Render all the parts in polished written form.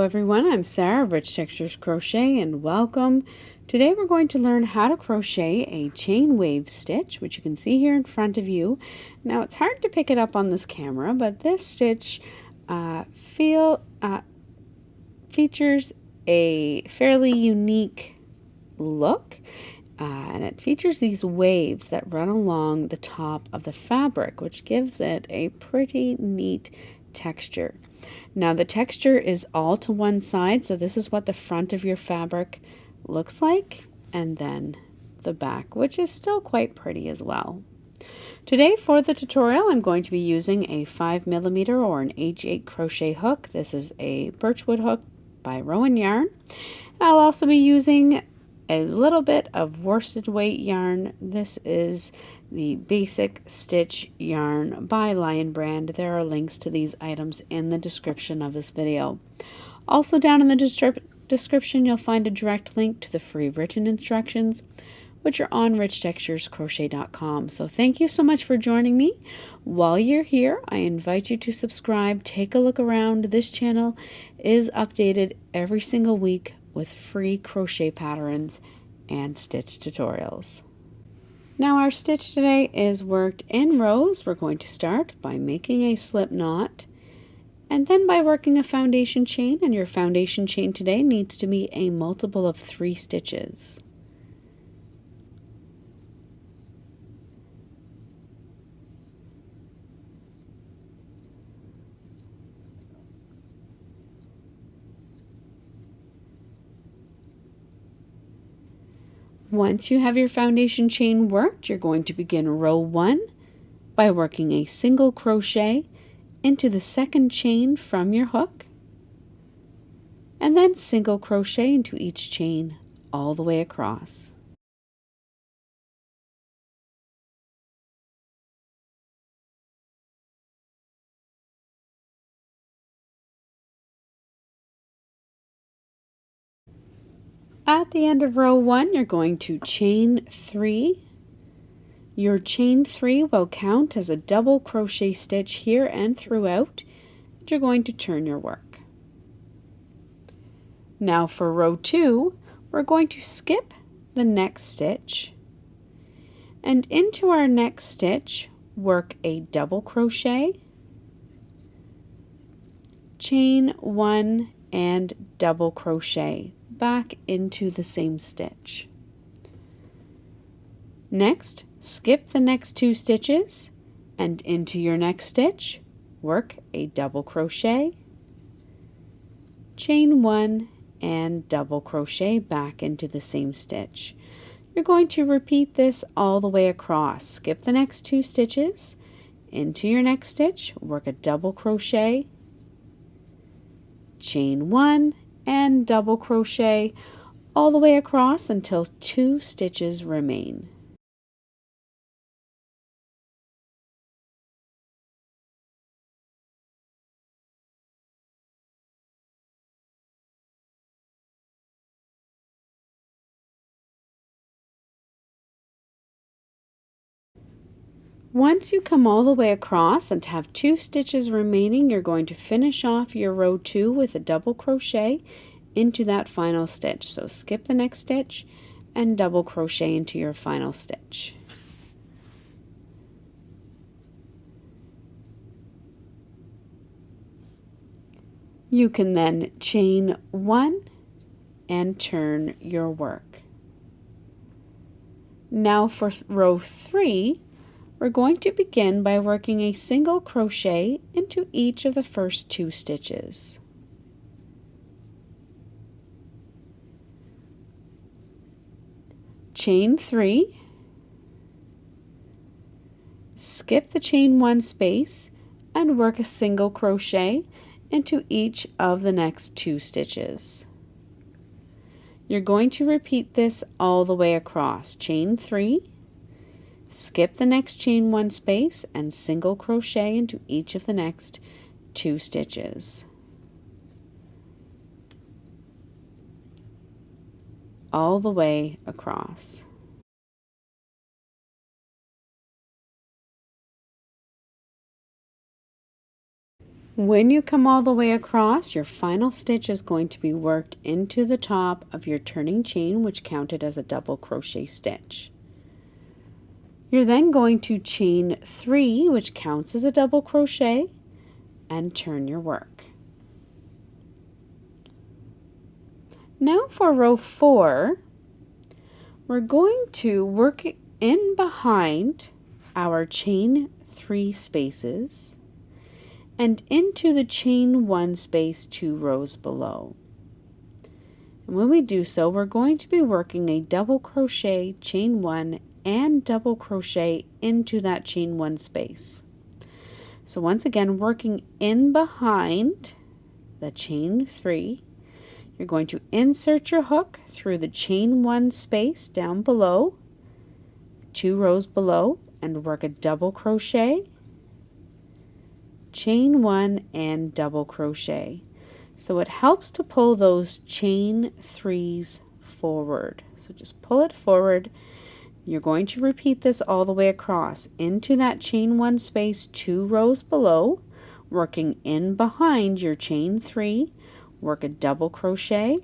Hello everyone, I'm Sarah of Rich Textures Crochet and welcome. Today we're going to learn how to crochet a chain wave stitch, which you can see here in front of you. Now it's hard to pick it up on this camera, but this stitch features a fairly unique look. And it features these waves that run along the top of the fabric, which gives it a pretty neat texture. Now the texture is all to one side, so this is what the front of your fabric looks like, and then the back, which is still quite pretty as well. Today for the tutorial, I'm going to be using a 5mm or an H8 crochet hook. This is a birchwood hook by Rowan Yarn. I'll also be using a little bit of worsted weight yarn. This is the Basic Stitch yarn by Lion Brand. There are links to these items in the description of this video. Also down in the description you'll find a direct link to the free written instructions, which are on richtexturescrochet.com. So thank you so much for joining me. While you're here, I invite you to subscribe, take a look around. This channel is updated every single week with free crochet patterns and stitch tutorials. Now our stitch today is worked in rows. We're going to start by making a slip knot and then by working a foundation chain, and your foundation chain today needs to be a multiple of 3 stitches. Once you have your foundation chain worked, you're going to begin row 1 by working a single crochet into the second chain from your hook, and then single crochet into each chain all the way across. At the end of row 1, you're going to chain 3. Your chain 3 will count as a double crochet stitch here and throughout. You're going to turn your work. Now for row 2, we're going to skip the next stitch, and into our next stitch work a double crochet, chain 1 and double crochet back into the same stitch. Next, skip the next 2 stitches, and into your next stitch work a double crochet, chain 1 and double crochet back into the same stitch. You're going to repeat this all the way across. Skip the next 2 stitches, into your next stitch work a double crochet, chain 1 and double crochet all the way across until 2 stitches remain. Once you come all the way across and have 2 stitches remaining, you're going to finish off your row 2 with a double crochet into that final stitch. So skip the next stitch and double crochet into your final stitch. You can then chain 1 and turn your work. Now for row 3, we're going to begin by working a single crochet into each of the first 2 stitches. Chain 3, skip the chain 1 space and work a single crochet into each of the next 2 stitches. You're going to repeat this all the way across. Chain 3, skip the next chain 1 space and single crochet into each of the next 2 stitches. All the way across. When you come all the way across, your final stitch is going to be worked into the top of your turning chain, which counted as a double crochet stitch. You're then going to chain 3, which counts as a double crochet, and turn your work. Now for row 4, we're going to work in behind our chain 3 spaces and into the chain 1 space 2 rows below. And when we do so, we're going to be working a double crochet, chain 1, and double crochet into that chain 1 space. So once again, working in behind the chain 3, you're going to insert your hook through the chain 1 space down below, 2 rows below, and work a double crochet, chain 1, and double crochet. So it helps to pull those chain 3s forward. So just pull it forward. You're going to repeat this all the way across into that chain 1 space 2 rows below, working in behind your chain 3, work a double crochet,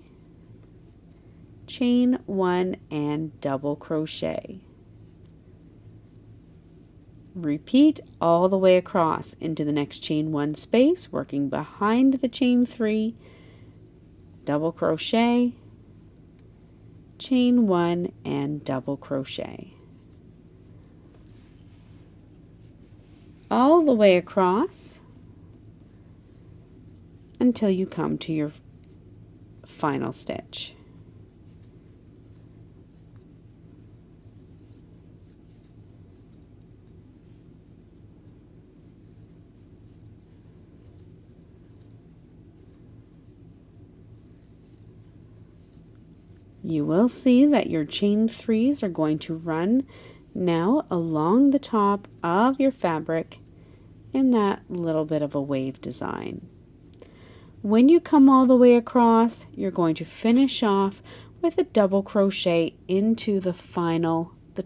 chain 1, and double crochet. Repeat all the way across into the next chain 1 space, working behind the chain 3, double crochet, chain 1, and double crochet. All the way across until you come to your final stitch. You will see that your chain 3s are going to run now along the top of your fabric in that little bit of a wave design. When you come all the way across, you're going to finish off with a double crochet into the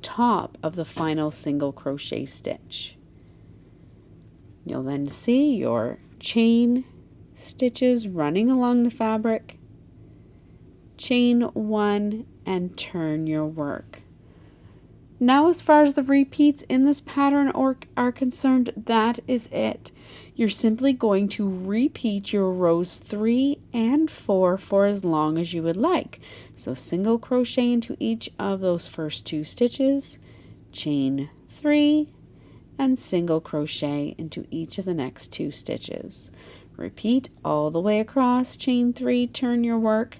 top of the final single crochet stitch. You'll then see your chain stitches running along the fabric, chain 1, and turn your work. Now as far as the repeats in this pattern are concerned, that is it. You're simply going to repeat your rows 3 and 4 for as long as you would like. So single crochet into each of those first 2 stitches, chain 3, and single crochet into each of the next 2 stitches. Repeat all the way across, chain 3, turn your work,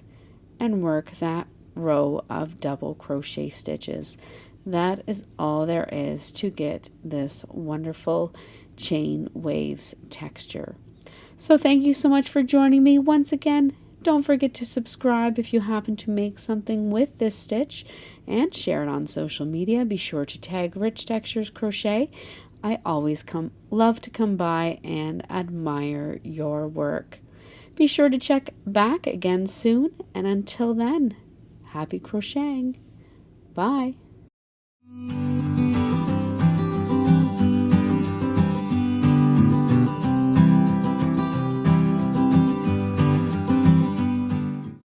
and work that row of double crochet stitches. That is all there is to get this wonderful chain waves texture. So thank you so much for joining me once again. Don't forget to subscribe if you happen to make something with this stitch, and share it on social media. Be sure to tag Rich Textures Crochet. I always love to come by and admire your work. Be sure to check back again soon, and until then, happy crocheting. Bye.